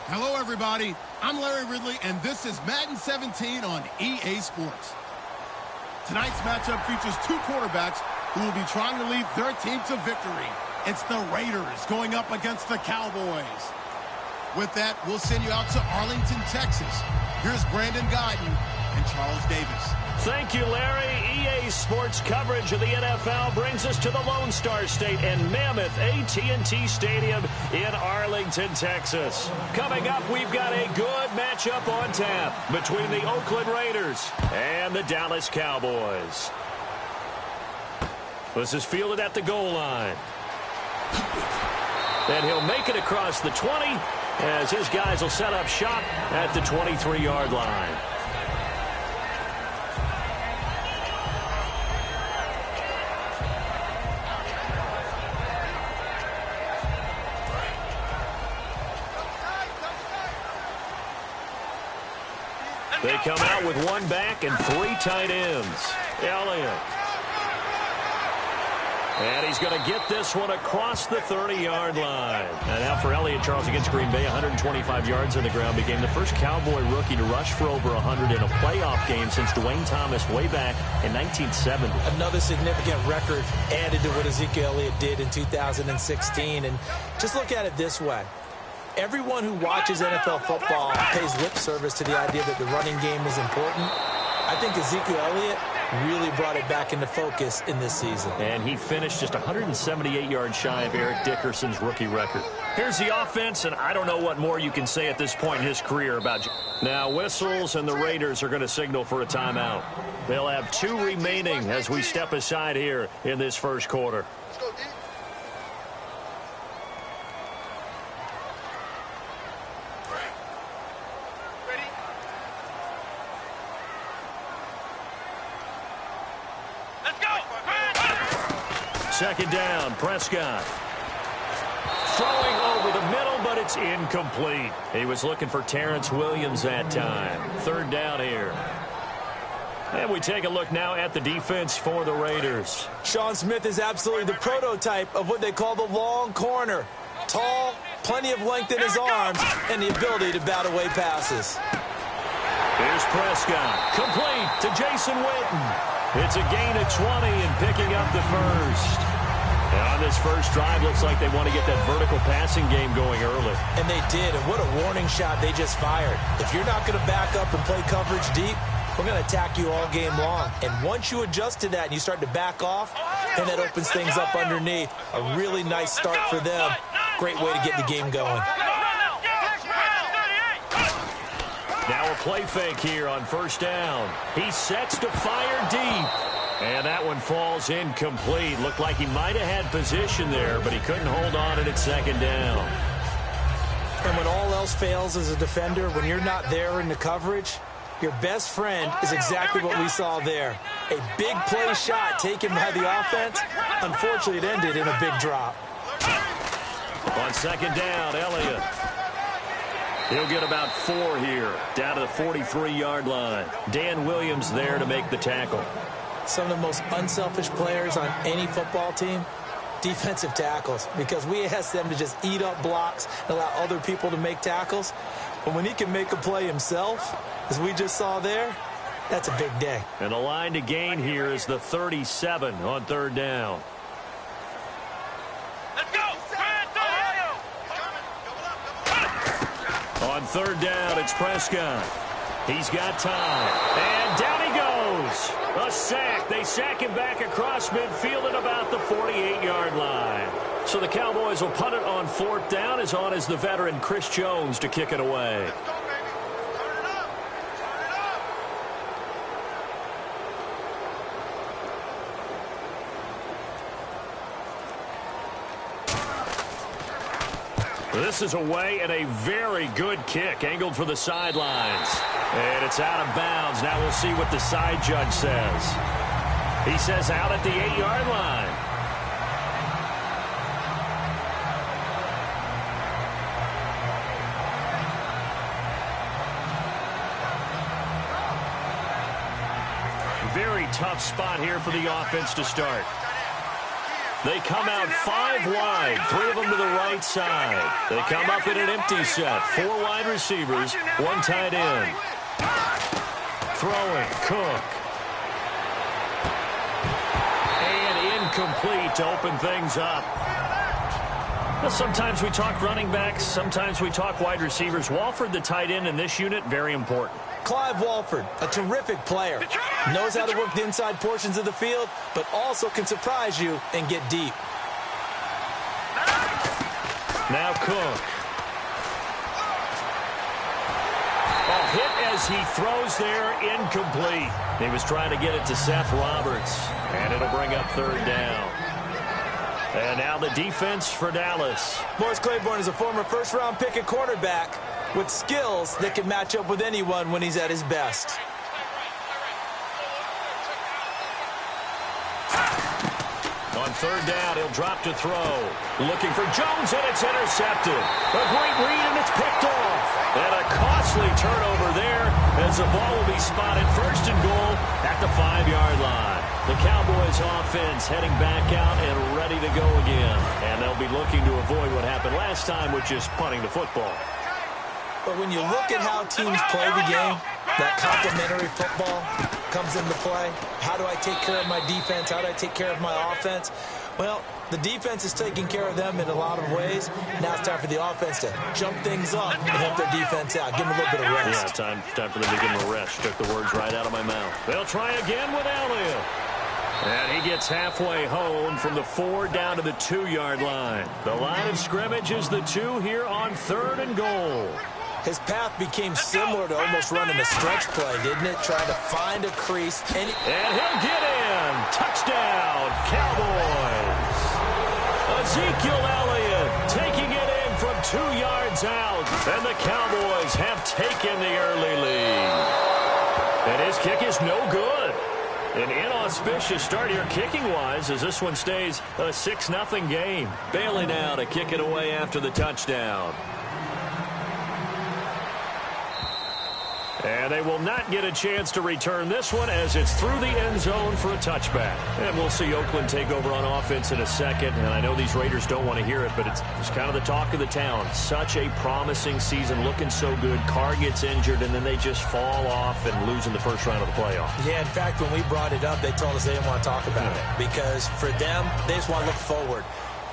Hello, everybody. I'm Larry Ridley, and this is Madden 17 on EA Sports. Tonight's matchup features two quarterbacks who will be trying to lead their team to victory. It's the Raiders going up against the Cowboys. With that, we'll send you out to Arlington, Texas. Here's Brandon Guyton and Charles Davis. Thank you, Larry. EA Sports coverage of the NFL brings us to the Lone Star State and Mammoth AT&T Stadium in Arlington, Texas. Coming up, we've got a good matchup on tap between the Oakland Raiders and the Dallas Cowboys. This is fielded at the goal line. And he'll make it across the 20 as his guys will set up shop at the 23-yard line. They come out with one back and three tight ends. Elliott. And he's going to get this one across the 30-yard line. And now for Elliott, Charles, against Green Bay, 125 yards on the ground. Became the first Cowboy rookie to rush for over 100 in a playoff game since Dwayne Thomas way back in 1970. Another significant record added to what Ezekiel Elliott did in 2016. And just look at it this way. Everyone who watches NFL football pays lip service to the idea that the running game is important. I think Ezekiel Elliott really brought it back into focus in this season. And he finished just 178 yards shy of Eric Dickerson's rookie record. Here's the offense, and I don't know what more you can say at this point in his career about. Now whistles, and the Raiders are going to signal for a timeout. They'll have two remaining as we step aside here in this first quarter. Let's go, D. Second down, Prescott. Throwing over the middle, but it's incomplete. He was looking for Terrence Williams that time. Third down here. And we take a look now at the defense for the Raiders. Sean Smith is absolutely the prototype of what they call the long corner. Tall, plenty of length in his arms, and the ability to bat away passes. Here's Prescott. Complete to Jason Witten. It's a gain of 20 and picking up the first. And on this first drive, looks like they want to get that vertical passing game going early. And they did, and what a warning shot they just fired. If you're not going to back up and play coverage deep, we're going to attack you all game long. And once you adjust to that and you start to back off, then that opens things up underneath. A really nice start for them. Great way to get the game going. Now a play fake here on first down. He sets to fire deep. And that one falls incomplete. Looked like he might have had position there, but he couldn't hold on and it's second down. And when all else fails as a defender, when you're not there in the coverage, your best friend is exactly what we saw there. A big play shot taken by the offense. Unfortunately, it ended in a big drop. On second down, Elliott. He'll get about 4 here, down to the 43-yard line. Dan Williams there to make the tackle. Some of the most unselfish players on any football team, defensive tackles, because we ask them to just eat up blocks and allow other people to make tackles. But when he can make a play himself, as we just saw there, that's a big day. And the line to gain here is the 37 on third down. On third down, it's Prescott. He's got time. And down he goes. A sack. They sack him back across midfield at about the 48-yard line. So the Cowboys will punt it on fourth down. As on as the veteran Chris Jones to kick it away. This is away and a very good kick, angled for the sidelines. And it's out of bounds. Now we'll see what the side judge says. He says out at the 8-yard line. Very tough spot here for the offense to start. They come out 5 wide, 3 of them to the right side. They come up in an empty set, 4 wide receivers, 1 tight end. Throwing, Cook. And incomplete to open things up. Well, sometimes we talk running backs, sometimes we talk wide receivers. Walford, the tight end in this unit, very important. Clive Walford, a terrific player. Knows how to work the inside portions of the field, but also can surprise you and get deep. Now Cook. Oh, hit as he throws there, incomplete. He was trying to get it to Seth Roberts, and it'll bring up 3rd down. And now the defense for Dallas. Morris Claiborne is a former first-round pick at quarterback with skills that can match up with anyone when he's at his best. On 3rd down, he'll drop to throw. Looking for Jones, and it's intercepted. A great read, and it's picked off. And a costly turnover there as the ball will be spotted 1st and goal at the 5-yard line. The Cowboys offense heading back out and ready to go again. And they'll be looking to avoid what happened last time, which is punting the football. But when you look at how teams play the game, that complementary football comes into play. How do I take care of my defense? How do I take care of my offense? Well, the defense is taking care of them in a lot of ways. Now it's time for the offense to jump things up and help their defense out. Give them a little bit of rest. Yeah, time for them to give them a rest. Took the words right out of my mouth. They'll try again with Elliott. And he gets halfway home from the 4 down to the 2-yard line. The line of scrimmage is the 2 here on 3rd and goal. His path became similar to almost running a stretch play, didn't it? Trying to find a crease. And he'll get in. Touchdown, Cowboys. Ezekiel Elliott taking it in from 2 yards out. And the Cowboys have taken the early lead. And his kick is no good. An inauspicious start here kicking-wise as this one stays a 6-0 game. Bailey now to kick it away after the touchdown. And they will not get a chance to return this one as it's through the end zone for a touchback. And we'll see Oakland take over on offense in a second. And I know these Raiders don't want to hear it, but it's kind of the talk of the town. Such a promising season, looking so good. Carr gets injured, and then they just fall off and lose in the first round of the playoffs. Yeah, in fact, when we brought it up, they told us they didn't want to talk about it. Because for them, they just want to look forward.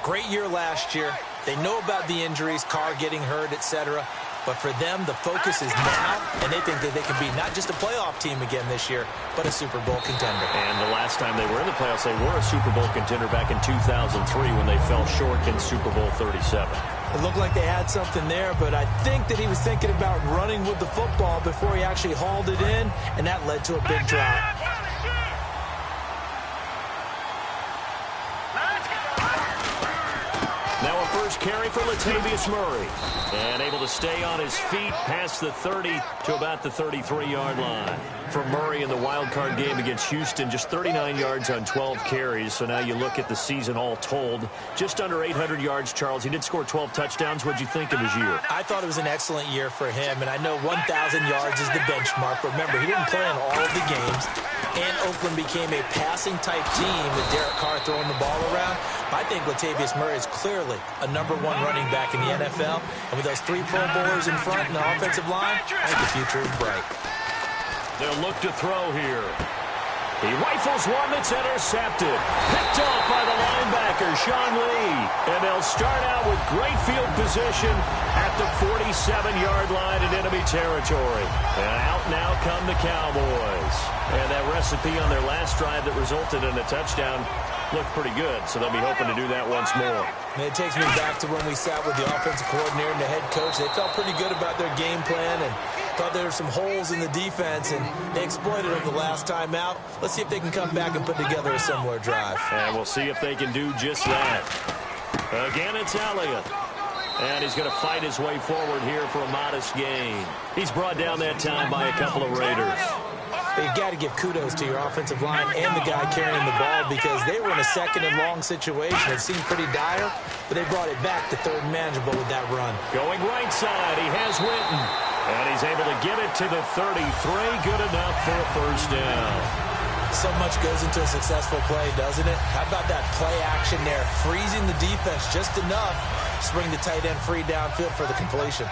Great year last year. They know about the injuries, Carr getting hurt, etc. But for them, the focus is now, and they think that they can be not just a playoff team again this year, but a Super Bowl contender. And the last time they were in the playoffs, they were a Super Bowl contender back in 2003 when they fell short in Super Bowl 37. It looked like they had something there, but I think that he was thinking about running with the football before he actually hauled it in, and that led to a big drop. Now a first carry for Latavius Murray. And able to stay on his feet past the 30 to about the 33-yard line. For Murray in the wild card game against Houston, just 39 yards on 12 carries. So now you look at the season all told. Just under 800 yards, Charles. He did score 12 touchdowns. What'd you think of his year? I thought it was an excellent year for him. And I know 1,000 yards is the benchmark. But remember, he didn't play in all of the games. And Oakland became a passing-type team with Derek Carr throwing the ball around. I think Latavius Murray is clearly a #1 running back in the NFL. And with those 3 Pro Bowlers in front and the offensive line, I think the future is bright. They'll look to throw here. He rifles one that's intercepted. Picked off by the linebacker, Sean Lee. And they'll start out with great field position at the 47-yard line in enemy territory. And out now come the Cowboys. And that recipe on their last drive that resulted in a touchdown looked pretty good, so they'll be hoping to do that once more. And it takes me back to when we sat with the offensive coordinator and the head coach. They felt pretty good about their game plan and thought there were some holes in the defense, and they exploited them the last time out. Let's see if they can come back and put together a similar drive. And we'll see if they can do just that. Again, it's Elliott. And he's going to fight his way forward here for a modest gain. He's brought down that time by a couple of Raiders. But you've got to give kudos to your offensive line and the guy carrying the ball because they were in a second and long situation. It seemed pretty dire, but they brought it back to third and manageable with that run. Going right side, he has Witten. And he's able to get it to the 33. Good enough for a first down. So much goes into a successful play, doesn't it? How about that play action there? Freezing the defense just enough to bring the tight end free downfield for the completion.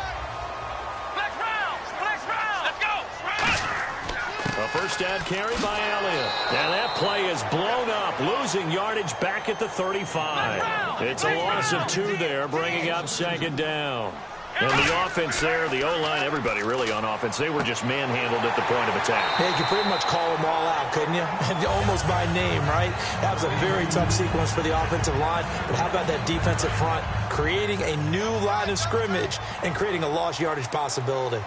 A first down carry by Elliott. And that play is blown up, losing yardage back at the 35. It's a loss of 2 there, bringing up second down. And the offense there, the O-line, everybody really on offense, they were just manhandled at the point of attack. Yeah, you could pretty much call them all out, couldn't you? Almost by name, right? That was a very tough sequence for the offensive line. But how about that defensive front? Creating a new line of scrimmage and creating a lost yardage possibility.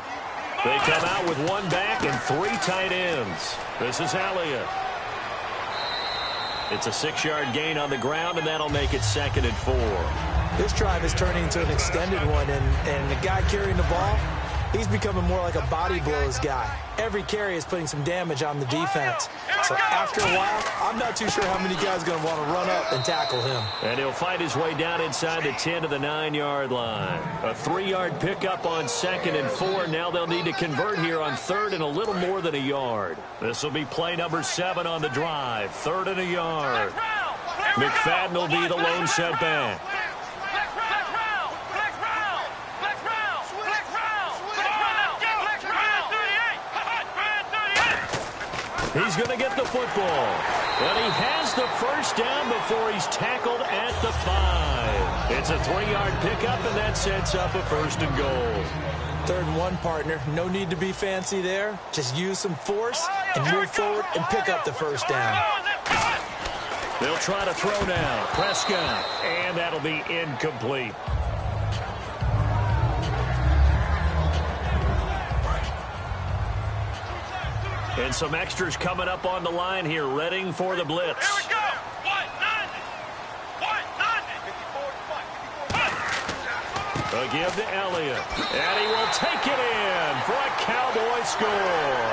They come out with 1 back and 3 tight ends. This is Elliott. It's a 6-yard gain on the ground, and that'll make it 2nd and 4. This drive is turning into an extended one, and the guy carrying the ball, he's becoming more like a body blows guy. Every carry is putting some damage on the defense. So after a while, I'm not too sure how many guys are going to want to run up and tackle him. And he'll fight his way down inside the 10 to the 9-yard line. A 3-yard pickup on 2nd and 4. Now they'll need to convert here on 3rd and a little more than a yard. This will be play number 7 on the drive. 3rd and a yard. McFadden will be the lone setback. He's going to get the football. And he has the first down before he's tackled at the 5. It's a 3-yard pickup, and that sets up a 1st and goal. 3rd and 1, partner. No need to be fancy there. Just use some force and move forward and pick up the first down. They'll try to throw now. Prescott. And that'll be incomplete. And some extras coming up on the line here, readying for the blitz. Here we go. A give to Elliott. And he will take it in for a Cowboy score.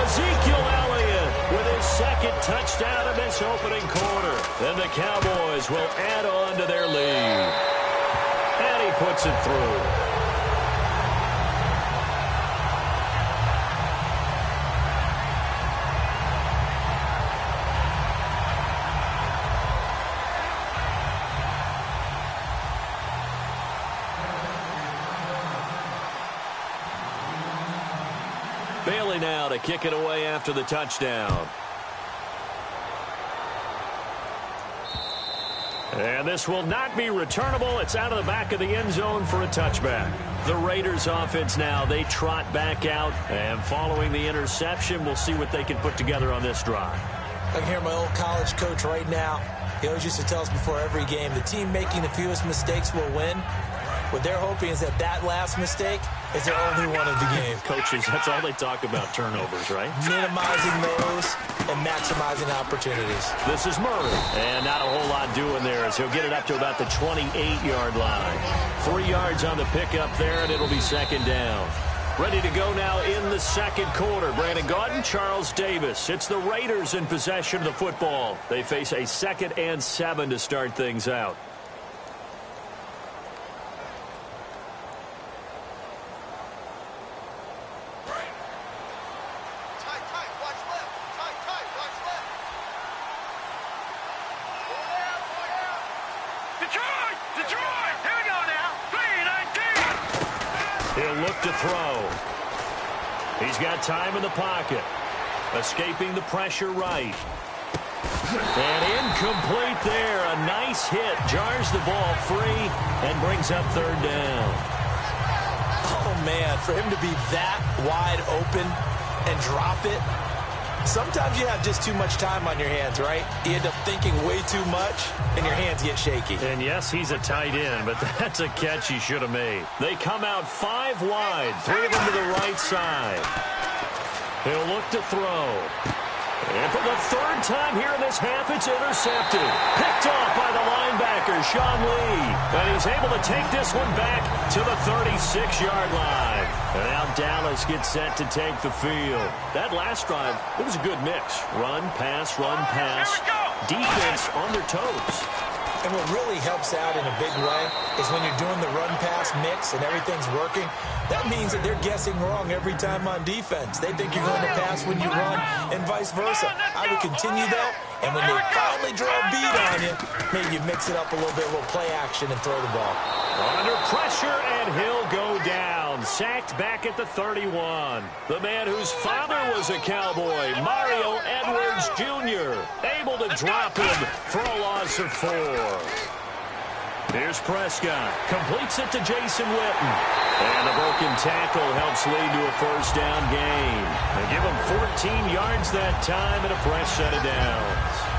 Ezekiel Elliott with his 2nd touchdown in this opening quarter. Then the Cowboys will add on to their lead. And he puts it through. Bailey now to kick it away after the touchdown. And this will not be returnable. It's out of the back of the end zone for a touchback. The Raiders offense now, they trot back out. And following the interception, we'll see what they can put together on this drive. I can hear my old college coach right now. He always used to tell us before every game, the team making the fewest mistakes will win. What they're hoping is that last mistake is their only one of the game. Coaches, that's all they talk about, turnovers, right? Minimizing those and maximizing opportunities. This is Murray. And not a whole lot doing there as he'll get it up to about the 28-yard line. 3 yards on the pickup there, and it'll be 2nd down. Ready to go now in the 2nd quarter. Brandon Gaudin, Charles Davis. It's the Raiders in possession of the football. They face a 2nd and 7 to start things out. He'll look to throw. He's got time in the pocket. Escaping the pressure right. And incomplete there. A nice hit. Jars the ball free and brings up 3rd down. Oh, man, for him to be that wide open and drop it. Sometimes you have just too much time on your hands, right? You end up thinking way too much, and your hands get shaky. And yes, he's a tight end, but that's a catch he should have made. They come out 5 wide, 3 of them to the right side. He'll look to throw. And for the 3rd time here in this half, it's intercepted. Picked off by the linebacker, Sean Lee. And he's able to take this one back to the 36-yard line. And now Dallas gets set to take the field. That last drive, it was a good mix. Run, pass, defense on their toes. And what really helps out in a big way is when you're doing the run-pass mix and everything's working, that means that they're guessing wrong every time on defense. They think you're going to pass when you run and vice versa. I would continue that, and when they finally draw a beat on you, maybe you mix it up a little bit, a little play action, and throw the ball. Under pressure, and he'll go down. Sacked back at the 31. The man whose father was a Cowboy, Mario Edwards Jr., able to drop him for a loss of 4. Here's Prescott. Completes it to Jason Witten. And a broken tackle helps lead to a first down gain. They give him 14 yards that time and a fresh set of downs.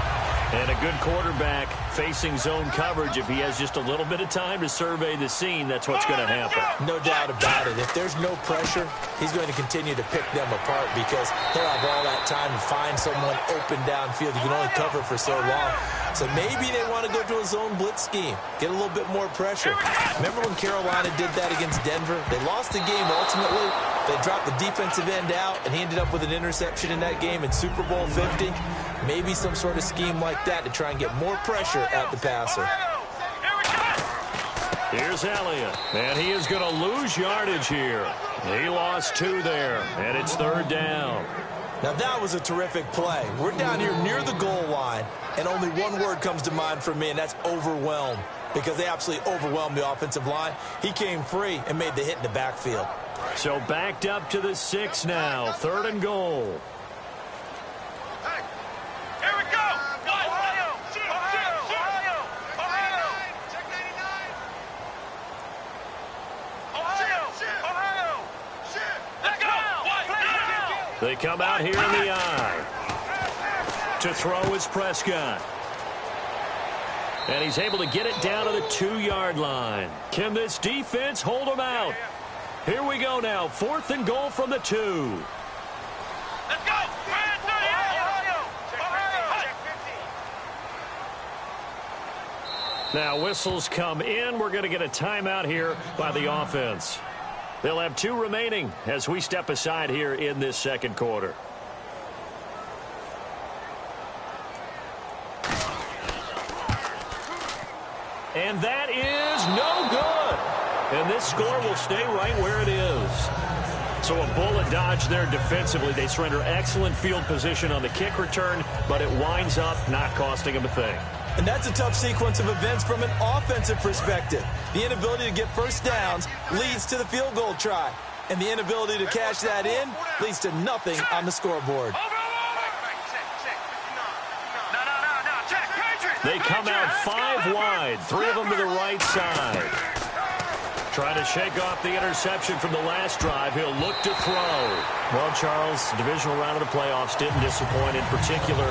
And a good quarterback facing zone coverage. If he has just a little bit of time to survey the scene, that's what's going to happen. No doubt about it. If there's no pressure, he's going to continue to pick them apart because he'll have all that time to find someone open downfield. You can only cover for so long. So maybe they want to go to a zone blitz scheme, get a little bit more pressure. Remember when Carolina did that against Denver? They lost the game ultimately. They dropped the defensive end out, and he ended up with an interception in that game in Super Bowl 50. Maybe some sort of scheme like that to try and get more pressure at the passer. Here's Elliott, and he is going to lose yardage here. He lost 2 there, and it's 3rd down. Now that was a terrific play. We're down here near the goal line, and only one word comes to mind from me, and that's overwhelmed, because they absolutely overwhelmed the offensive line. He came free and made the hit in the backfield. So backed up to the 6 now, 3rd and goal. They come out here in the eye. To throw is Prescott. And he's able to get it down to the 2-yard line. Can this defense hold him out? Here we go now. 4th and goal from the 2. Let's go! Now whistles come in. We're going to get a timeout here by the offense. They'll have 2 remaining as we step aside here in this second quarter. And that is no good. And this score will stay right where it is. So a bullet dodge there defensively. They surrender excellent field position on the kick return, but it winds up not costing them a thing. And that's a tough sequence of events from an offensive perspective. The inability to get first downs leads to the field goal try. And the inability to cash that in leads to nothing on the scoreboard. They come out 5 wide, 3 of them to the right side. Trying to shake off the interception from the last drive. He'll look to throw. Well, Charles, divisional round of the playoffs didn't disappoint. In particular,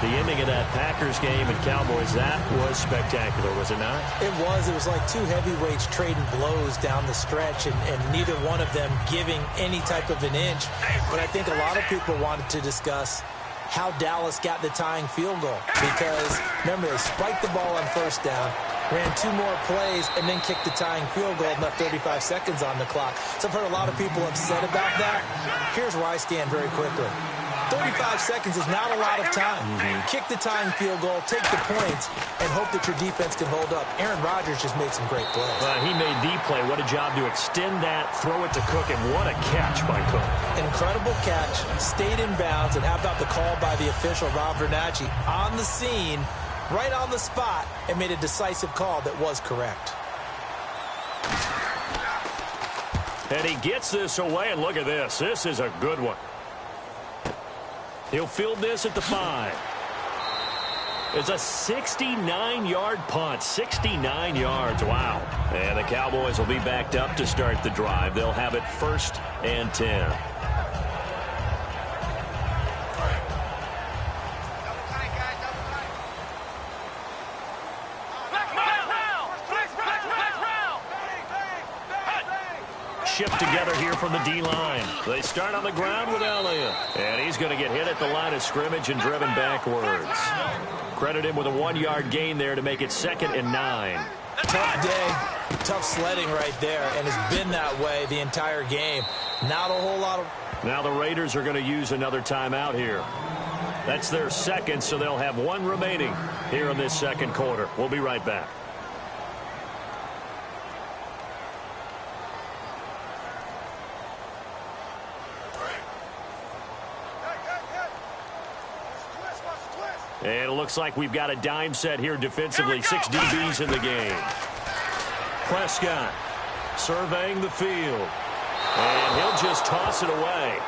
the ending of that Packers game and Cowboys, that was spectacular, was it not? It was. It was like 2 heavyweights trading blows down the stretch, and neither one of them giving any type of an inch. But I think a lot of people wanted to discuss how Dallas got the tying field goal. Because, remember, they spiked the ball on first down, ran 2 more plays, and then kicked the tying field goal and left 35 seconds on the clock. So I've heard a lot of people upset about that. Here's where I stand very quickly. 35 seconds is not a lot of time. Kick the tying field goal, take the points, and hope that your defense can hold up. Aaron Rodgers just made some great plays. He made the play. What a job to extend that, throw it to Cook, and what a catch by Cook. Incredible catch, stayed in bounds, and how about the call by the official, Rob Vernacci, on the scene, right on the spot, and made a decisive call that was correct. And he gets this away, and look at this. This is a good one. He'll field this at the 5. It's a 69-yard punt. 69 yards. Wow. And the Cowboys will be backed up to start the drive. They'll have it 1st and 10. Shift together here from the D-line. They start on the ground with Elliott. And he's going to get hit at the line of scrimmage and driven backwards. Credit him with a 1-yard gain there to make it 2nd and 9. Tough day, tough sledding right there, and it's been that way the entire game. Not a whole lot of... Now the Raiders are going to use another timeout here. That's their second, so they'll have one remaining here in this second quarter. We'll be right back. And it looks like we've got a dime set here defensively. 6 DBs in the game. Prescott surveying the field. And he'll just toss it away.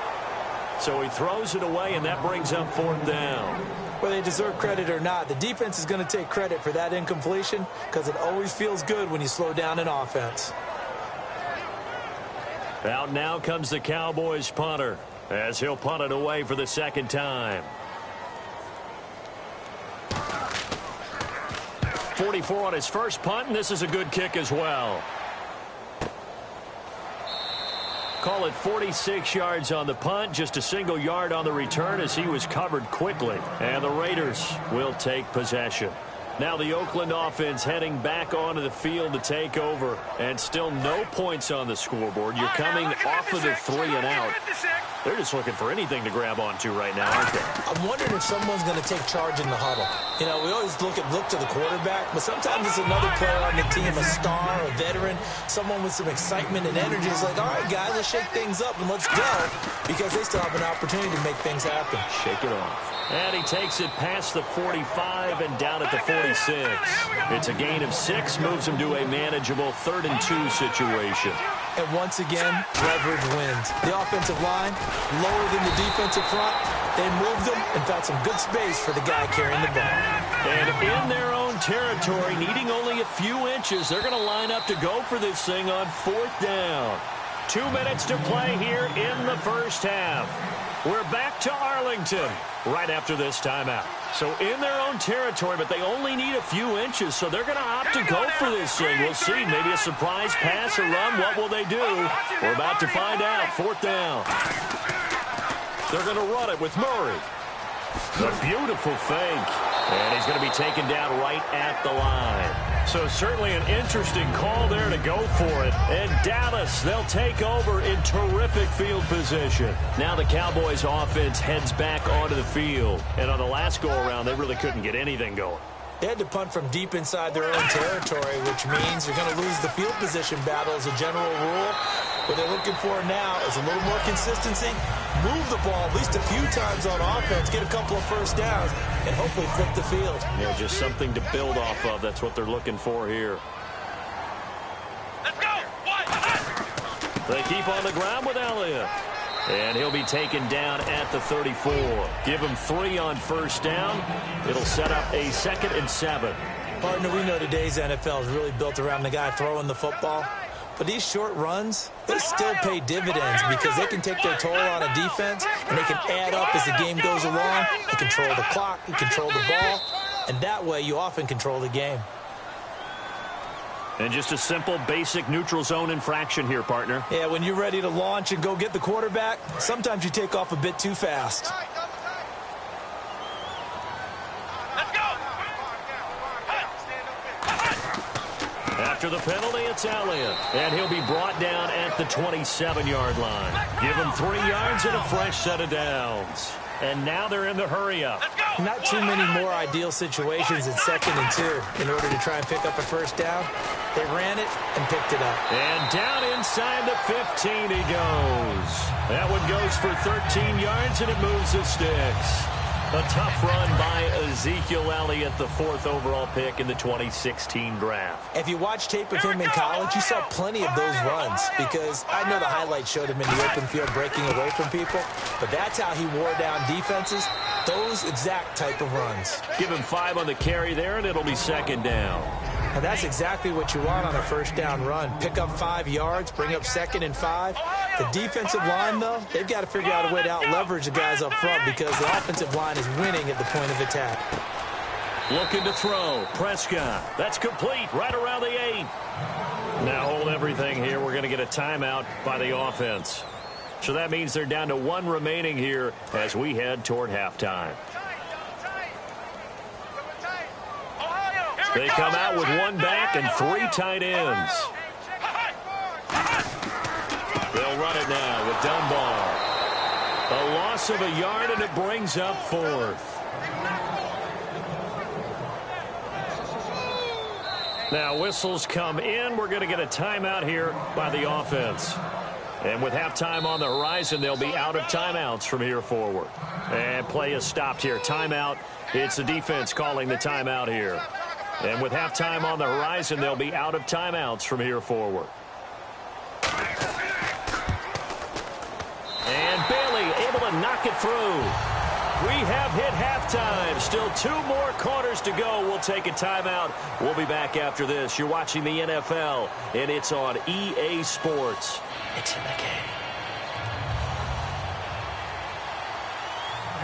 So he throws it away, and that brings up 4th down. Whether they deserve credit or not, the defense is going to take credit for that incompletion because it always feels good when you slow down an offense. Out now comes the Cowboys punter as he'll punt it away for the second time. 44 on his first punt, and this is a good kick as well. Call it 46 yards on the punt, just a single yard on the return as he was covered quickly. And the Raiders will take possession. Now the Oakland offense heading back onto the field to take over. And still no points on the scoreboard. You're coming off of the 3 and out. They're just looking for anything to grab onto right now, aren't they? I'm wondering if someone's going to take charge in the huddle. You know, we always look to the quarterback, but sometimes it's another player on the team, a star, a veteran, someone with some excitement and energy. It's like, all right, guys, let's shake things up and let's go, because they still have an opportunity to make things happen. Shake it off. And he takes it past the 45 and down at the 46. It's a gain of 6, moves him to a manageable 3rd and 2 situation. And once again, leverage wins. The offensive line, lower than the defensive front. They moved them and found some good space for the guy carrying the ball. And in their own territory, needing only a few inches, they're going to line up to go for this thing on 4th down. 2 minutes to play here in the first half. We're back to Arlington right after this timeout. So in their own territory, but they only need a few inches, so they're going to opt to go for this thing. We'll see. Maybe a surprise pass or run. What will they do? We're about to find out. 4th down. They're going to run it with Murray. A beautiful fake. And he's going to be taken down right at the line. So certainly an interesting call there to go for it. And Dallas, they'll take over in terrific field position. Now the Cowboys offense heads back onto the field. And on the last go-around, they really couldn't get anything going. They had to punt from deep inside their own territory, which means you're going to lose the field position battle as a general rule. What they're looking for now is a little more consistency, move the ball at least a few times on offense, get a couple of first downs, and hopefully flip the field. Yeah, just something to build off of. That's what they're looking for here. Let's go! They keep on the ground with Elliott. And he'll be taken down at the 34. Give him 3 on first down. It'll set up a 2nd and 7. Partner, we know today's NFL is really built around the guy throwing the football. But these short runs, they still pay dividends because they can take their toll on a defense and they can add up as the game goes along. You control the clock, you control the ball, and that way you often control the game. And just a simple, basic neutral zone infraction here, partner. Yeah, when you're ready to launch and go get the quarterback, sometimes you take off a bit too fast. Let's go! After the penalty, it's Elliott. And he'll be brought down at the 27-yard line. Give him 3 yards and a fresh set of downs. And now they're in the hurry-up. Not too many more ideal situations in 2nd and 2 in order to try and pick up a first down. They ran it and picked it up. And down inside the 15 he goes. That one goes for 13 yards, and it moves the sticks. A tough run by Ezekiel Elliott, the 4th overall pick in the 2016 draft. If you watch tape of him in college, you saw plenty of those runs because I know the highlights showed him in the open field breaking away from people, but that's how he wore down defenses, those exact type of runs. Give him 5 on the carry there, and it'll be 2nd down. And that's exactly what you want on a first down run. Pick up 5 yards, bring up 2nd and 5. The defensive line, though, they've got to figure out a way to out-leverage the guys up front because the offensive line is winning at the point of attack. Looking to throw. Prescott. That's complete right around the 8. Now hold everything here. We're going to get a timeout by the offense. So that means they're down to 1 remaining here as we head toward halftime. They come out with 1 back and 3 tight ends. They'll run it now with Dunbar. A loss loss of a yard, and it brings up 4th. Now whistles come in. We're going to get a timeout here by the offense. And with halftime on the horizon, they'll be out of timeouts from here forward. And play is stopped here. Timeout. It's the defense calling the timeout here. And with halftime on the horizon, they'll be out of timeouts from here forward. And Bailey able to knock it through. We have hit halftime. Still 2 more quarters to go. We'll take a timeout. We'll be back after this. You're watching the NFL, and it's on EA Sports. It's in the game.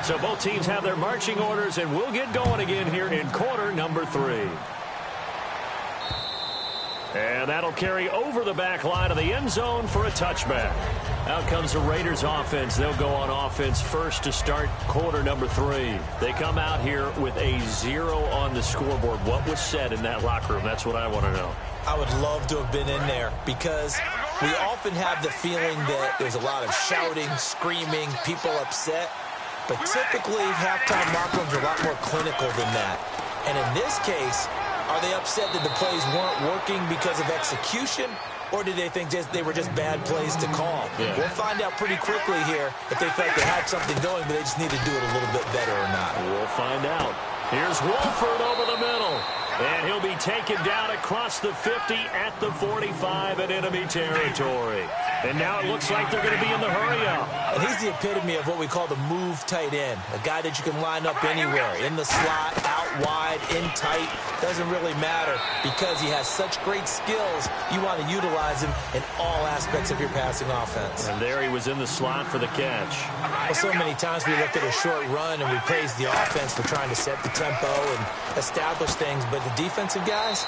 So both teams have their marching orders, and we'll get going again here in quarter number 3. And that'll carry over the back line of the end zone for a touchback. Out comes the Raiders offense. They'll go on offense first to start quarter number 3. They come out here with a 0 on the scoreboard. What was said in that locker room? That's what I want to know. I would love to have been in there because we often have the feeling that there's a lot of shouting, screaming, people upset. But typically, halftime locker rooms are a lot more clinical than that. And in this case, are they upset that the plays weren't working because of execution? Or did they think they were just bad plays to call? Yeah. We'll find out pretty quickly here if they felt they had something going, but they just need to do it a little bit better or not. We'll find out. Here's Wolford over the middle. And he'll be taken down across the 50 at the 45 in enemy territory. And now it looks like they're going to be in the hurry-up. And he's the epitome of what we call the move tight end. A guy that you can line up anywhere. In the slot, out wide, in tight. Doesn't really matter because he has such great skills. You want to utilize him in all aspects of your passing offense. And there he was in the slot for the catch. Well, so many times we look at a short run and we praise the offense for trying to set the tempo and establish things. But the defensive guys,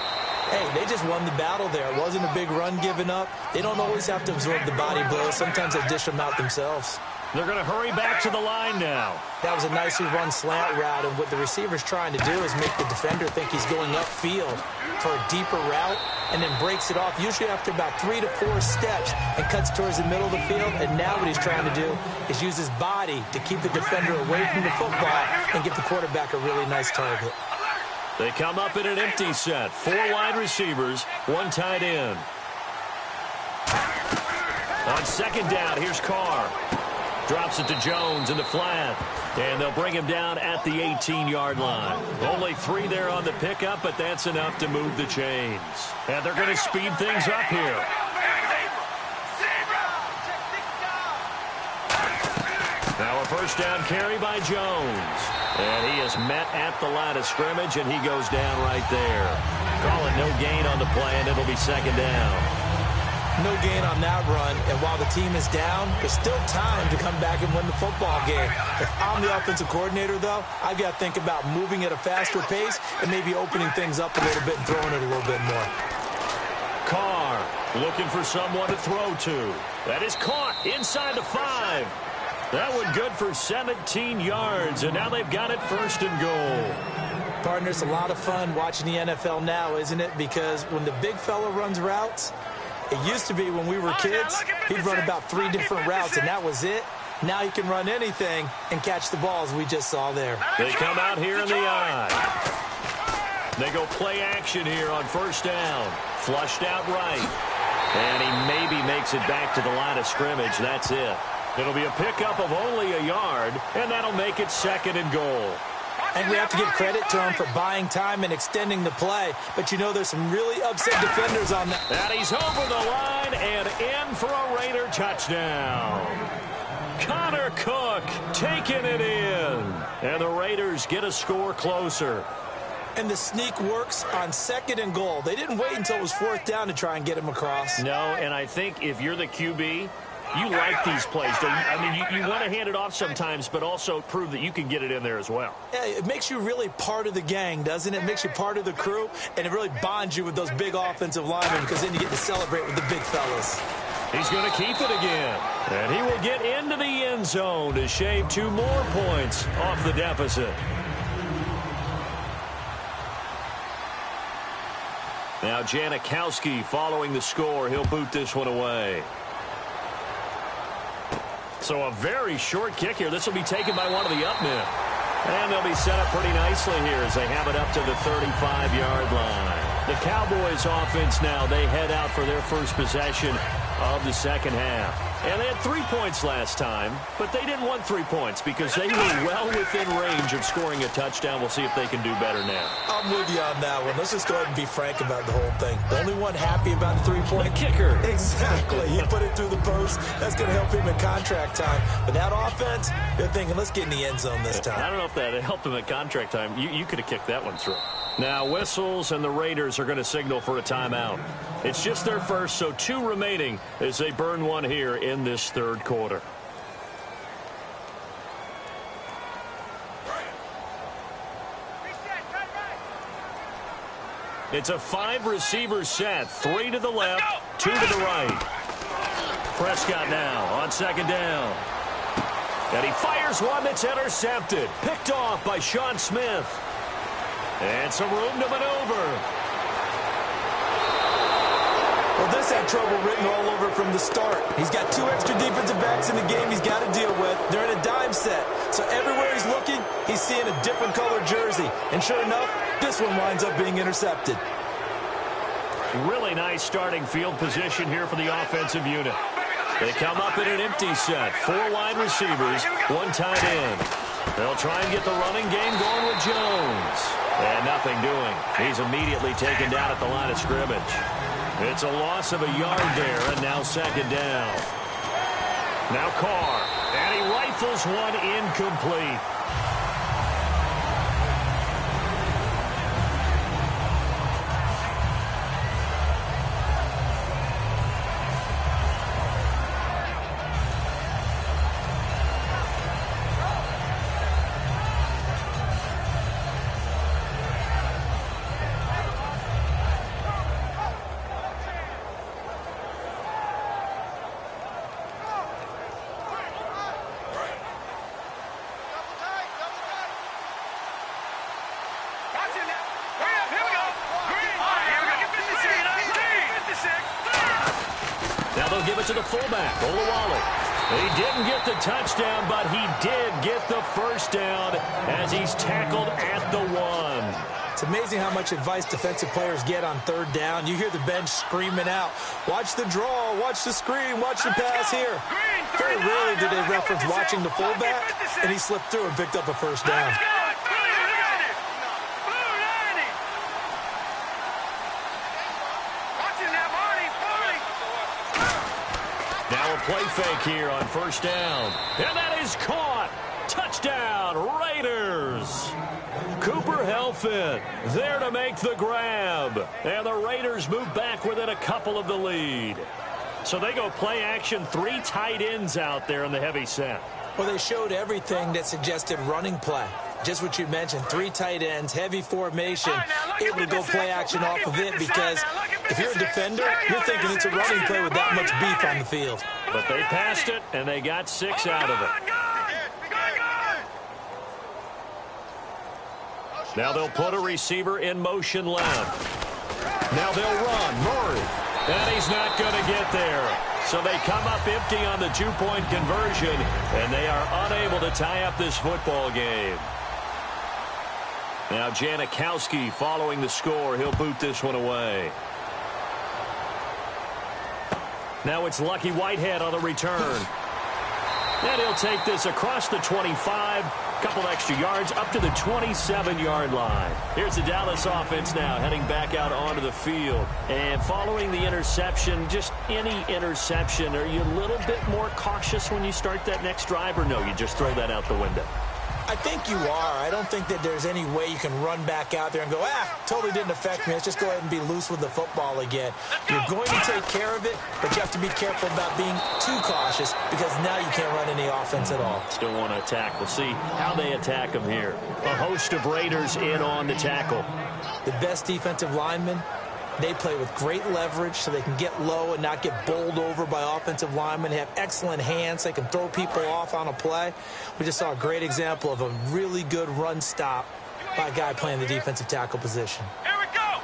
hey, they just won the battle there. It wasn't a big run given up. They don't always have to absorb the body blows. Sometimes they dish them out themselves. They're going to hurry back to the line now. That was a nicely run slant route, and what the receiver's trying to do is make the defender think he's going upfield for a deeper route and then breaks it off, usually after about 3 to 4 steps, and cuts towards the middle of the field. And now what he's trying to do is use his body to keep the defender away from the football and give the quarterback a really nice target. They come up in an empty set. 4 wide receivers, 1 tight end. On second down, here's Carr. Drops it to Jones in the flat. And they'll bring him down at the 18-yard line. Only 3 there on the pickup, but that's enough to move the chains. And they're going to speed things up here. Now a first down carry by Jones. And he is met at the line of scrimmage, and he goes down right there. Call it no gain on the play, and it'll be second down. No gain on that run, and while the team is down, there's still time to come back and win the football game. If I'm the offensive coordinator, though, I've got to think about moving at a faster pace and maybe opening things up a little bit and throwing it a little bit more. Carr looking for someone to throw to. That is caught inside the 5. That one good for 17 yards, and now they've got it first and goal. Partner, it's a lot of fun watching the NFL now, isn't it? Because when the big fella runs routes, it used to be when we were kids, he'd run about 3 different routes, and that was it. Now he can run anything and catch the balls we just saw there. They come out here in the eye. They go play action here on first down. Flushed out right. And he maybe makes it back to the line of scrimmage. That's it. It'll be a pickup of only a yard, and that'll make it second and goal. And we have to give credit to him for buying time and extending the play. But, you know, there's some really upset defenders on that. And he's over the line and in for a Raider touchdown. Connor Cook taking it in. And the Raiders get a score closer. And the sneak works on second and goal. They didn't wait until it was 4th down to try and get him across. No, and I think if you're the QB, you like these plays, don't you? I mean, you want to hand it off sometimes, but also prove that you can get it in there as well. Yeah, it makes you really part of the gang, doesn't it? It makes you part of the crew, and it really bonds you with those big offensive linemen because then you get to celebrate with the big fellas. He's going to keep it again, and he will get into the end zone to shave 2 more points off the deficit. Now Janikowski following the score. He'll boot this one away. So a very short kick here. This will be taken by one of the up men. And they'll be set up pretty nicely here as they have it up to the 35-yard line. The Cowboys offense now, they head out for their first possession of the second half. And they had 3 points last time, but they didn't want 3 points because they were well within range of scoring a touchdown. We'll see if they can do better now. I'm with you on that one. Let's just go ahead and be frank about the whole thing. The only one happy about the 3-point kicker. Exactly. He put it through the post. That's going to help him in contract time. But that offense, they're thinking, let's get in the end zone this time. I don't know if that helped him at contract time. You could have kicked that one through. Now whistles, and the Raiders are going to signal for a timeout. It's just their first, so 2 remaining as they burn one here in this third quarter. It's a 5-receiver set. 3 to the left, 2 to the right. Prescott now on second down. And he fires one that's intercepted. Picked off by Sean Smith. And some room to maneuver. Well, this had trouble written all over from the start. He's got 2 extra defensive backs in the game he's got to deal with. They're in a dime set. So everywhere he's looking, he's seeing a different color jersey. And sure enough, this one winds up being intercepted. Really nice starting field position here for the offensive unit. They come up in an empty set. 4 wide receivers, 1 tight end. They'll try and get the running game going with Jones. And nothing doing. He's immediately taken down at the line of scrimmage. It's a loss of a yard there, and now second down. Now Carr, and he rifles one incomplete. Give it to the fullback, Olawale. He didn't get the touchdown, but he did get the first down as he's tackled at the 1. It's amazing how much advice defensive players get on third down. You hear the bench screaming out, watch the draw, watch the screen, watch the pass here. Very rarely do they reference watching the fullback, and he slipped through and picked up a first down. Play fake here on first down. And that is caught. Touchdown, Raiders. Cooper Helfand there to make the grab. And the Raiders move back within a couple of the lead. So they go play action, 3 tight ends out there in the heavy set. Well, they showed everything that suggested running play. Just what you mentioned, 3 tight ends, heavy formation, able to go play action off of it because if you're a defender, you're thinking it's a running play with that much beef on the field. But they passed it, and they got 6 out of it. Now they'll put a receiver in motion left. Now they'll run. Murray. And he's not going to get there. So they come up empty on the 2-point conversion, and they are unable to tie up this football game. Now Janikowski following the score. He'll boot this one away. Now it's Lucky Whitehead on the return. And he'll take this across the 25. Couple extra yards up to the 27-yard line. Here's the Dallas offense now heading back out onto the field. And following the interception, just any interception, are you a little bit more cautious when you start that next drive, or no, you just throw that out the window? I think you are. I don't think that there's any way you can run back out there and go, totally didn't affect me. Let's just go ahead and be loose with the football again. You're going to take care of it, but you have to be careful about being too cautious because now you can't run any offense at all. Still want to attack. We'll see how they attack them here. A host of Raiders in on the tackle. The best defensive linemen, they play with great leverage so they can get low and not get bowled over by offensive linemen. They have excellent hands. They can throw people off on a play. We just saw a great example of a really good run stop by a guy playing the defensive tackle position. Here we go.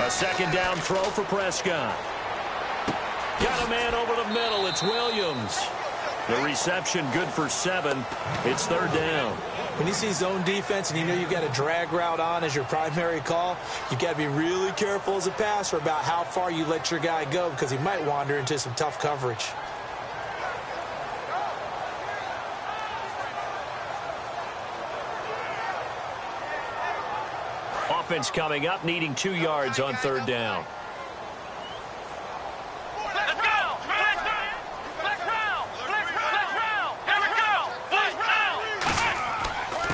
A second down throw for Prescott. Got a man over the middle. It's Williams. The reception good for 7. It's third down. When you see zone defense and you know you've got a drag route on as your primary call, you've got to be really careful as a passer about how far you let your guy go because he might wander into some tough coverage. Offense coming up, needing 2 yards on third down. Let's go! Flex round! Here we go! Flex round!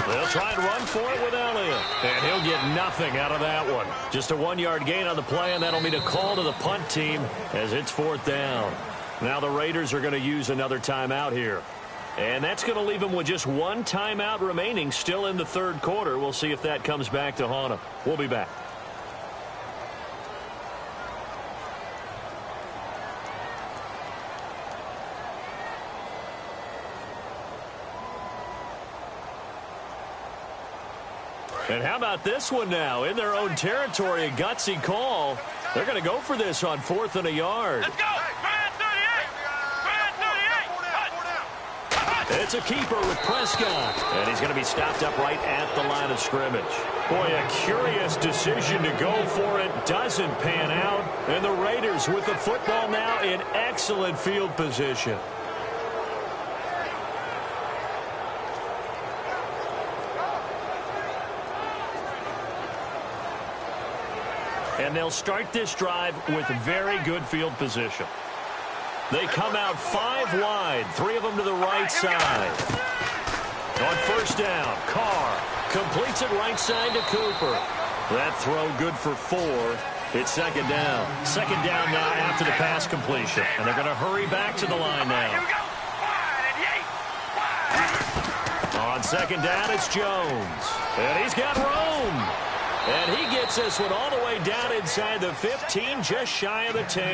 They'll try and run for it with Elliott. And he'll get nothing out of that one. Just a 1-yard gain on the play, and that'll mean a call to the punt team as it's fourth down. Now the Raiders are going to use another timeout here. And that's going to leave them with just 1 timeout remaining still in the third quarter. We'll see if that comes back to haunt them. We'll be back. And how about this one now? In their own territory, a gutsy call. They're going to go for this on 4th and a yard. Let's go! It's a keeper with Prescott. And he's going to be stopped up right at the line of scrimmage. Boy, a curious decision to go for it. Doesn't pan out. And the Raiders with the football now in excellent field position. And they'll start this drive with very good field position. They come out 5 wide, 3 of them to the right side. On first down, Carr completes it right side to Cooper. That throw good for 4. It's second down. Second down now after the pass completion. And they're going to hurry back to the line now. On second down, it's Jones. And he's got room. And he gets this one all the way down inside the 15, just shy of the 10.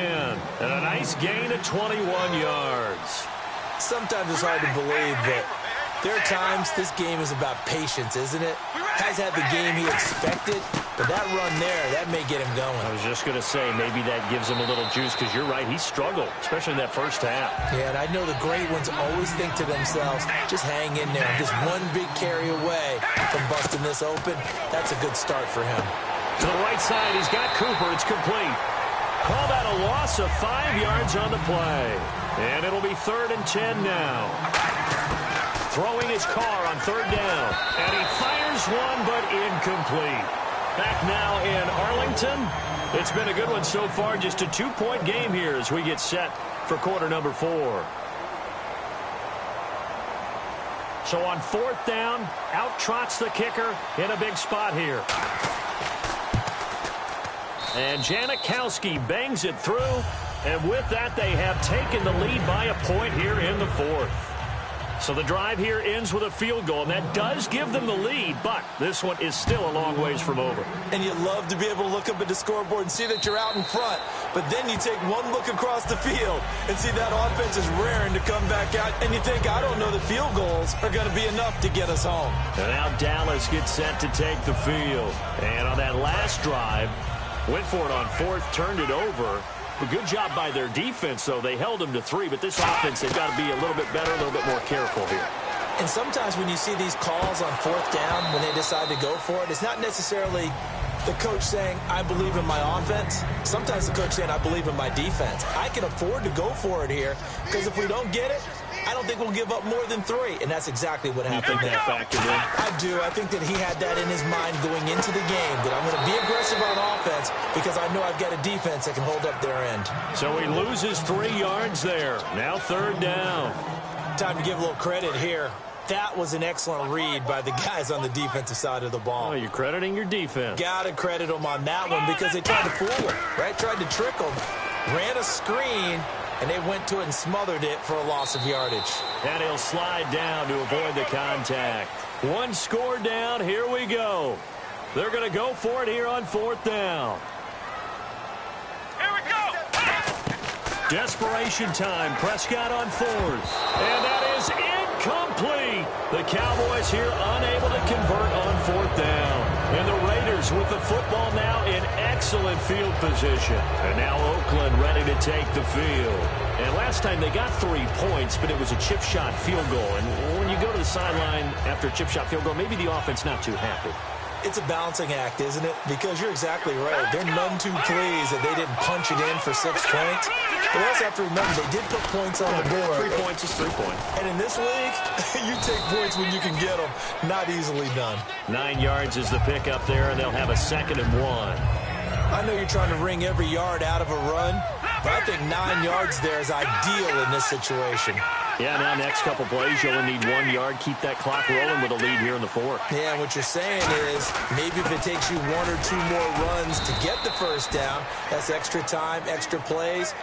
And a nice gain of 21 yards. Sometimes it's hard to believe that there are times this game is about patience, isn't it? Has had the game he expected, but that run there, that may get him going. I was just going to say, maybe that gives him a little juice, because you're right, he struggled, especially in that first half. Yeah, and I know the great ones always think to themselves, just hang in there. Just one big carry away from busting this open. That's a good start for him. To the right side, he's got Cooper. It's complete. Call that a loss of 5 yards on the play. And it'll be 3rd and 10 now. Throwing his Carr on third down. And he fires one, but incomplete. Back now in Arlington. It's been a good one so far. Just a 2-point game here as we get set for quarter number 4. So on 4th down, out trots the kicker in a big spot here. And Janikowski bangs it through. And with that, they have taken the lead by a point here in the 4th. So the drive here ends with a field goal, and that does give them the lead, but this one is still a long ways from over. And you love to be able to look up at the scoreboard and see that you're out in front, but then you take one look across the field and see that offense is raring to come back out, and you think, I don't know that field goals are going to be enough to get us home. And now Dallas gets set to take the field. And on that last drive, went for it on 4th, turned it over. A good job by their defense, though. They held them to 3, but this offense, they've got to be a little bit better, a little bit more careful here. And sometimes when you see these calls on 4th down, when they decide to go for it, it's not necessarily the coach saying, I believe in my offense. Sometimes the coach saying, I believe in my defense. I can afford to go for it here, because if we don't get it, I don't think we'll give up more than 3. And that's exactly what happened there. Factored in. I do. I think that he had that in his mind going into the game, that I'm going to be aggressive on offense because I know I've got a defense that can hold up their end. So he loses 3 yards there. Now 3rd down. Time to give a little credit here. That was an excellent read by the guys on the defensive side of the ball. Oh, you're crediting your defense. Got to credit them on that one because they tried to fool him, right? Tried to trick him. Ran a screen. And they went to it and smothered it for a loss of yardage. And he'll slide down to avoid the contact. 1 score down. Here we go. They're going to go for it here on 4th down. Here we go! Desperation time. Prescott on 4th. And that is incomplete. The Cowboys here unable to convert on 4th down. And the Raiders Raiders with the football now in excellent field position. And now Oakland ready to take the field. And last time they got 3 points, but it was a chip shot field goal. And when you go to the sideline after a chip shot field goal, maybe the offense not too happy. It's a balancing act, isn't it? Because you're exactly right. They're none too pleased that they didn't punch it in for 6 points. But also have to remember, they did put points on the board. 3 points is 3 points. And in this league, you take points when you can get them. Not easily done. 9 yards is the pickup there, and they'll have a 2nd and 1. I know you're trying to wring every yard out of a run, but I think 9 yards there is ideal in this situation. Yeah, now next couple plays, you only need 1 yard. Keep that clock rolling with a lead here in the 4th. Yeah, and what you're saying is maybe if it takes you 1 or 2 more runs to get the first down, that's extra time, extra plays.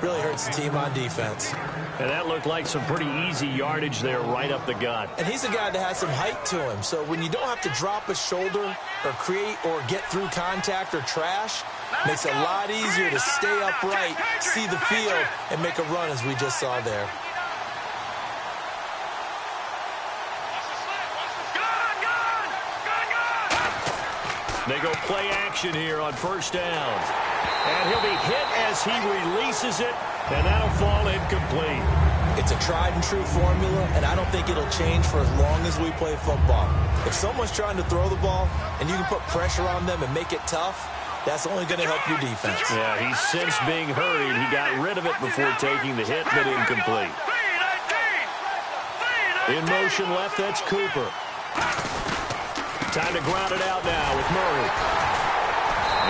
Really hurts the team on defense. And that looked like some pretty easy yardage there right up the gut. And he's a guy that has some height to him. So when you don't have to drop a shoulder or create or get through contact or trash, makes it a lot easier to stay upright, see the field, and make a run as we just saw there. They go play action here on first down. And he'll be hit as he releases it, and that'll fall incomplete. It's a tried-and-true formula, and I don't think it'll change for as long as we play football. If someone's trying to throw the ball and you can put pressure on them and make it tough, that's only going to help your defense. Yeah, he's since being hurried. He got rid of it before taking the hit, but incomplete. In motion left, that's Cooper. Time to ground it out now with Murray.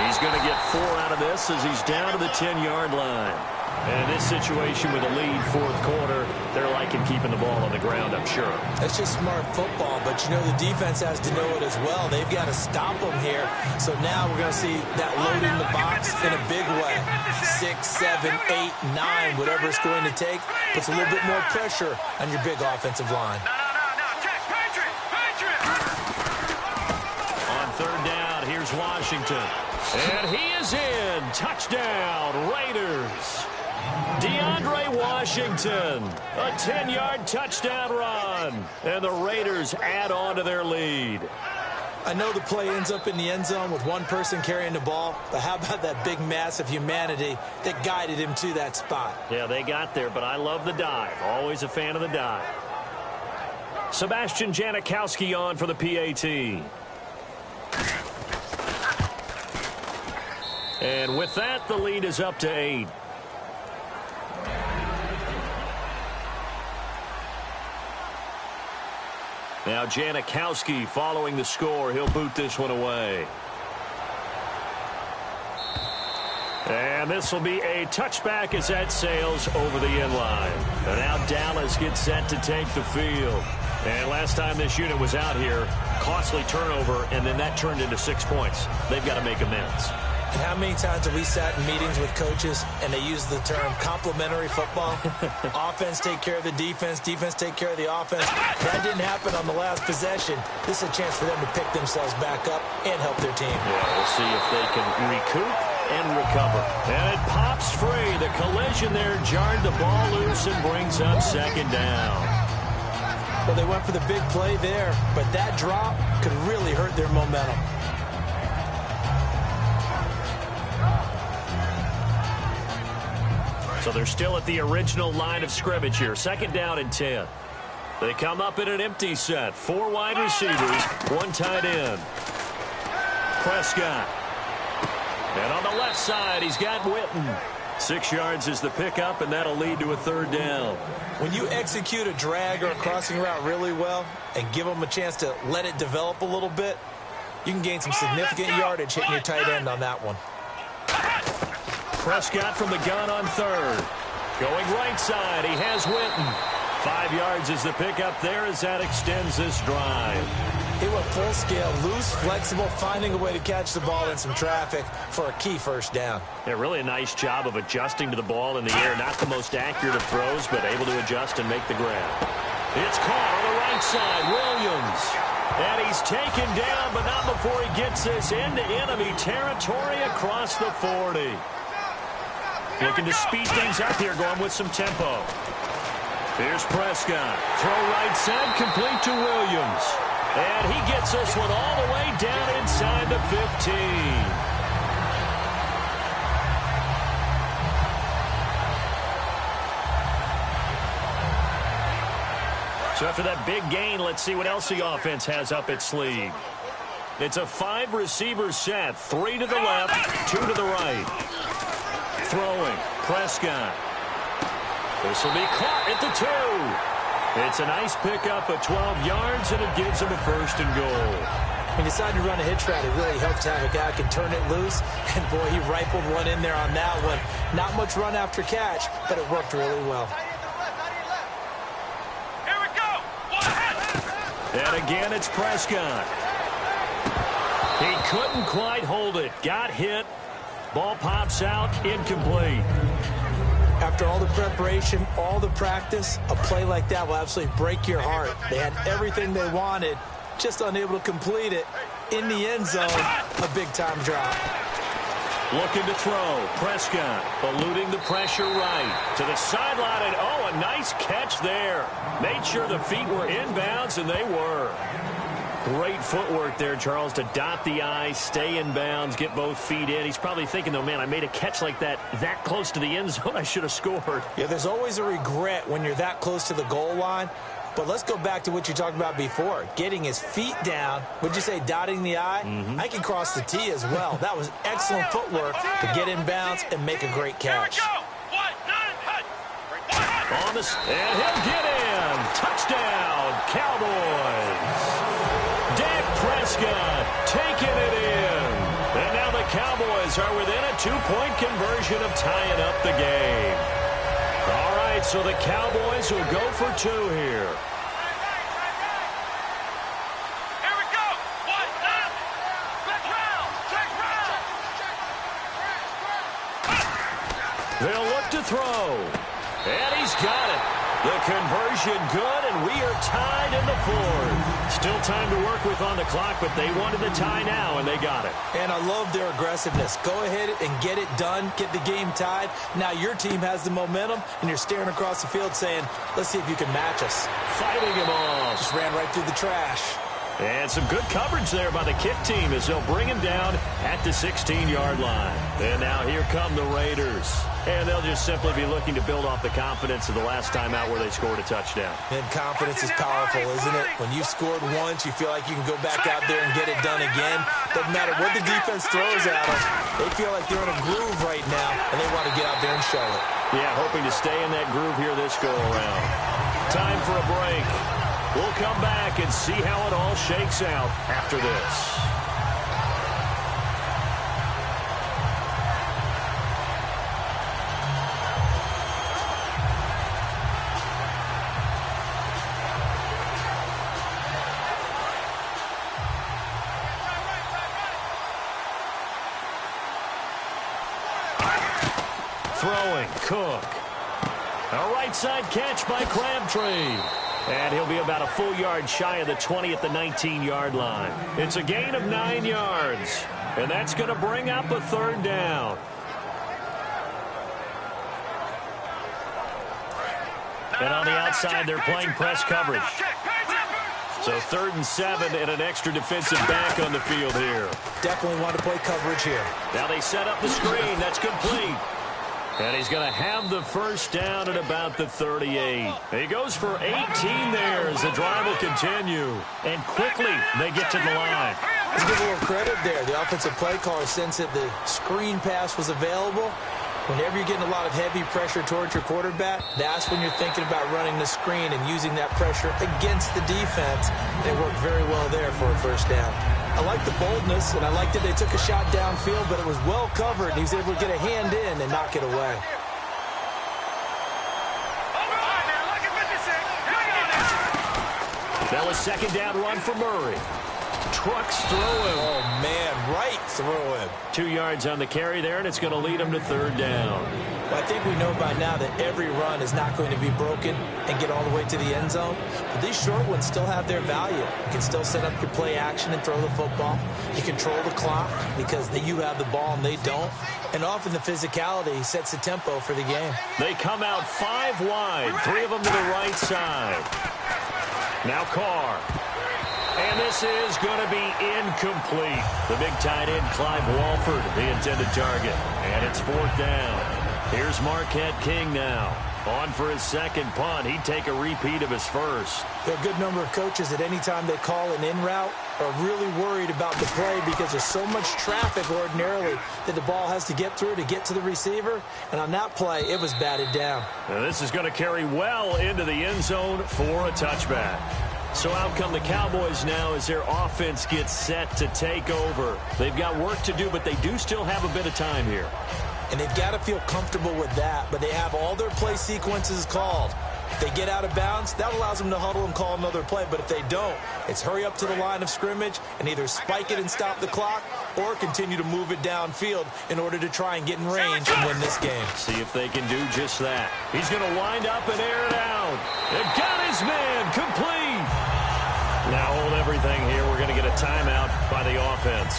He's going to get 4 out of this as he's down to the 10-yard line. And this situation with a lead, 4th quarter, they're liking keeping the ball on the ground, I'm sure. That's just smart football, but you know the defense has to know it as well. They've got to stop them here. So now we're going to see that load in the box in a big way. 6, 7, 8, 9, whatever it's going to take, puts a little bit more pressure on your big offensive line. On 3rd down, here's Washington. And he is in. Touchdown, Raiders. DeAndre Washington, a 10-yard touchdown run. And the Raiders add on to their lead. I know the play ends up in the end zone with one person carrying the ball, but how about that big mass of humanity that guided him to that spot? Yeah, they got there, but I love the dive. Always a fan of the dive. Sebastian Janikowski on for the PAT. And with that, the lead is up to 8. Now Janikowski following the score. He'll boot this one away. And this will be a touchback as that sails over the end line. And now Dallas gets set to take the field. And last time this unit was out here, costly turnover, and then that turned into 6 points. They've got to make amends. And how many times have we sat in meetings with coaches and they use the term complementary football? Offense take care of the defense, defense take care of the offense. That didn't happen on the last possession. This is a chance for them to pick themselves back up and help their team. Yeah, we'll see if they can recoup and recover. And it pops free. The collision there jarred the ball loose and brings up 2nd down. Well, they went for the big play there, but that drop could really hurt their momentum. So they're still at the original line of scrimmage here. 2nd down and 10. They come up in an empty set. 4 wide receivers, 1 tight end. Prescott. And on the left side, he's got Witten. 6 yards is the pickup, and that'll lead to a 3rd down. When you execute a drag or a crossing route really well and give them a chance to let it develop a little bit, you can gain some significant yardage hitting your tight end on that one. Prescott from the gun on 3rd. Going right side, he has Witten. 5 yards is the pickup there as that extends this drive. He went full scale, loose, flexible, finding a way to catch the ball in some traffic for a key 1st down. Yeah, really a nice job of adjusting to the ball in the air. Not the most accurate of throws, but able to adjust and make the grab. It's caught on the right side, Williams. And he's taken down, but not before he gets this into enemy territory across the 40. Looking to speed things up here, going with some tempo. Here's Prescott. Throw right side, complete to Williams. And he gets this one all the way down inside to 15. So after that big gain, let's see what else the offense has up its sleeve. It's a 5-receiver set. 3 to the left, 2 to the right. Throwing, Prescott. This will be caught at the 2. It's a nice pickup of 12 yards, and it gives him a 1st and goal. He decided to run a hitch route. It really helps to have a guy who can turn it loose. And, boy, he rifled one in there on that one. Not much run after catch, but it worked really well. And again, it's Prescott. He couldn't quite hold it. Got hit. Ball pops out. Incomplete. After all the preparation, all the practice, a play like that will absolutely break your heart. They had everything they wanted, just unable to complete it. In the end zone, a big-time drop. Looking to throw. Prescott eluding the pressure right. To the sideline, and oh, a nice catch there. Made sure the feet were inbounds, and they were. Great footwork there, Charles, to dot the I, stay in bounds, get both feet in. He's probably thinking, though, man, I made a catch like that close to the end zone. I should have scored. Yeah, there's always a regret when you're that close to the goal line. But let's go back to what you talked about before. Getting his feet down. Would you say dotting the I? I can cross the T as well. That was excellent footwork to get in bounds and make a great catch. On the, and he'll get in. Touchdown, Cowboys. Dak Prescott taking it in. And now the Cowboys are within a 2-point conversion of tying up the game. All right, so the Cowboys will go for 2 here. Here we go. Let's round. They'll look to throw. And he's got it. The conversion good, and we are tied in the 4th. Still time to work with on the clock, but they wanted the tie now, and they got it. And I love their aggressiveness. Go ahead and get it done, get the game tied. Now your team has the momentum, and you're staring across the field saying, let's see if you can match us. Fighting him off. Just ran right through the trash. And some good coverage there by the kick team as they'll bring him down at the 16-yard line. And now here come the Raiders. And they'll just simply be looking to build off the confidence of the last time out where they scored a touchdown. And confidence is powerful, isn't it? When you've scored once, you feel like you can go back out there and get it done again. Doesn't matter what the defense throws at them. They feel like they're in a groove right now, and they want to get out there and show it. Yeah, hoping to stay in that groove here this go-around. Time for a break. We'll come back and see how it all shakes out after this. Throwing, Cook. A right side catch by Crabtree. And he'll be about a full yard shy of the 20 at the 19-yard line. It's a gain of 9 yards. And that's going to bring up a 3rd down. And on the outside, they're playing press coverage. So 3rd and 7 and an extra defensive back on the field here. Definitely want to play coverage here. Now they set up the screen. That's complete. And he's going to have the 1st down at about the 38. He goes for 18 there as the drive will continue. And quickly they get to the line. Let's give a little credit there. The offensive play caller sensed that the screen pass was available. Whenever you're getting a lot of heavy pressure towards your quarterback, that's when you're thinking about running the screen and using that pressure against the defense. And it worked very well there for a 1st down. I like the boldness, and I like that they took a shot downfield, but it was well covered. He was able to get a hand in and knock it away. That was 2nd down run for Murray. Trucks through him. Oh, man, right through him. 2 yards on the carry there, and it's going to lead him to 3rd down. Well, I think we know by now that every run is not going to be broken and get all the way to the end zone. But these short ones still have their value. You can still set up your play action and throw the football. You control the clock because you have the ball and they don't. And often the physicality sets the tempo for the game. They come out 5 wide, 3 of them to the right side. Now Carr. And this is going to be incomplete. The big tight end, Clive Walford, the intended target. And it's 4th down. Here's Marquette King now. On for his second punt. He'd take a repeat of his first. There are a good number of coaches that any time they call an in route are really worried about the play because there's so much traffic ordinarily that the ball has to get through to get to the receiver. And on that play, it was batted down. Now this is going to carry well into the end zone for a touchback. So out come the Cowboys now as their offense gets set to take over. They've got work to do, but they do still have a bit of time here. And they've got to feel comfortable with that, but they have all their play sequences called. If they get out of bounds, that allows them to huddle and call another play. But if they don't, it's hurry up to the line of scrimmage and either spike it and stop the clock or continue to move it downfield in order to try and get in range and win this game. See if they can do just that. He's going to wind up and air it out. And got his man complete. Now hold everything here. We're going to get a timeout by the offense.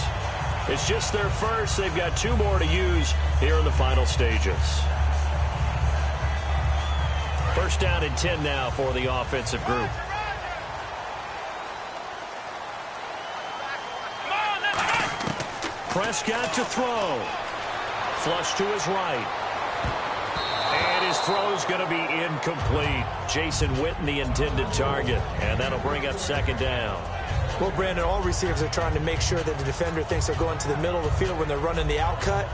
It's just their first. They've got 2 more to use here in the final stages. 1st down and 10 now for the offensive group. Prescott to throw. Flush to his right. And his throw's going to be incomplete. Jason Witten, the intended target. And that'll bring up 2nd down. Well, Brandon, all receivers are trying to make sure that the defender thinks they're going to the middle of the field when they're running the out cut.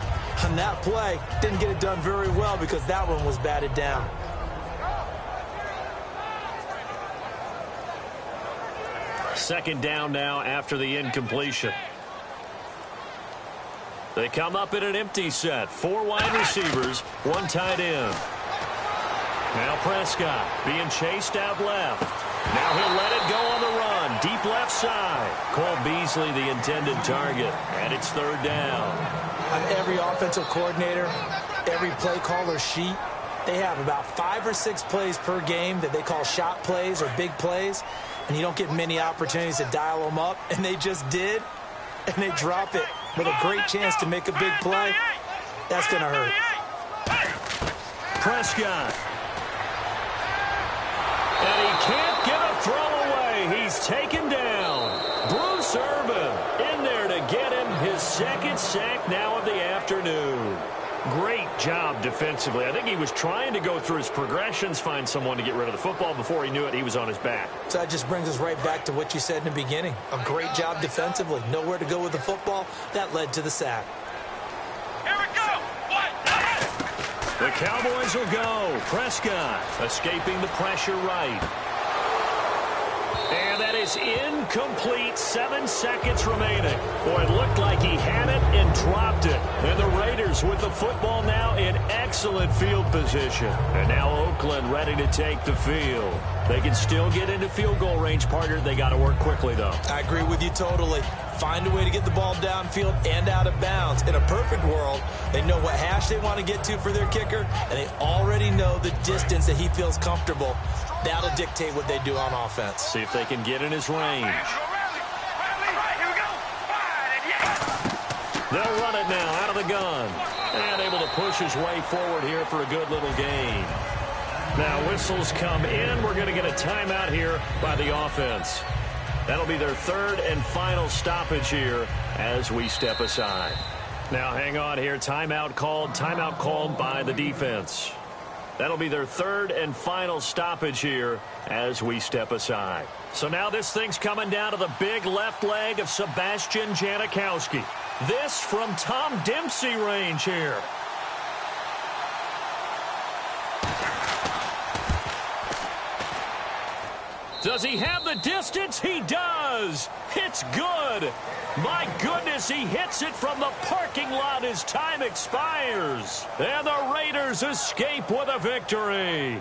On that play, didn't get it done very well because that one was batted down. Second down now after the incompletion. They come up in an empty set. 4 wide receivers, 1 tight end. Now Prescott being chased out left. Now he'll let it go on the run. Deep left side. Cole Beasley, the intended target. And it's 3rd down. On every offensive coordinator, every play caller sheet, they have about 5 or 6 plays per game that they call shot plays or big plays. And you don't get many opportunities to dial them up. And they just did. And they drop it with a great chance to make a big play. That's going to hurt. Prescott. And he can't get a throw away. He's taken down. Bruce Irvin in there to get him his 2nd sack now of the afternoon. Great job defensively. I think he was trying to go through his progressions, find someone to get rid of the football. Before he knew it, he was on his back. So that just brings us right back to what you said in the beginning. A great job defensively. Nowhere to go with the football. That led to the sack. Here we go. The Cowboys will go. Prescott escaping the pressure right. And that is incomplete. 7 seconds remaining. Boy, it looked like he had it and dropped it. And the Raiders with the football now in excellent field position. And now Oakland ready to take the field. They can still get into field goal range, partner. They got to work quickly, though. I agree with you totally. Find a way to get the ball downfield and out of bounds. In a perfect world, they know what hash they want to get to for their kicker, and they already know the distance that he feels comfortable. That'll dictate what they do on offense. See if they can get in his range. They'll run it now out of the gun. And able to push his way forward here for a good little gain. Now whistles come in. We're going to get a timeout here by the offense. That'll be their 3rd and final stoppage here as we step aside. Now hang on here. Timeout called by the defense. That'll be their 3rd and final stoppage here as we step aside. So now this thing's coming down to the big left leg of Sebastian Janikowski. This from Tom Dempsey range here. Does he have the distance? He does. It's good. My goodness, he hits it from the parking lot as time expires. And the Raiders escape with a victory.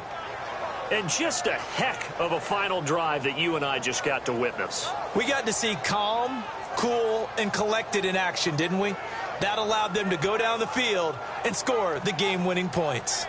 And just a heck of a final drive that you and I just got to witness. We got to see calm, cool, and collected in action, didn't we? That allowed them to go down the field and score the game-winning points.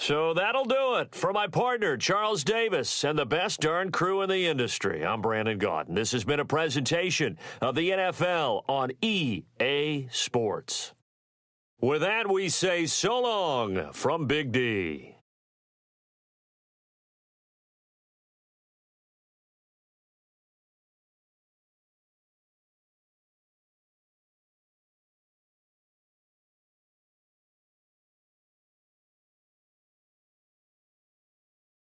So that'll do it. For my partner, Charles Davis, and the best darn crew in the industry, I'm Brandon Gaudin. This has been a presentation of the NFL on EA Sports. With that, we say so long from Big D.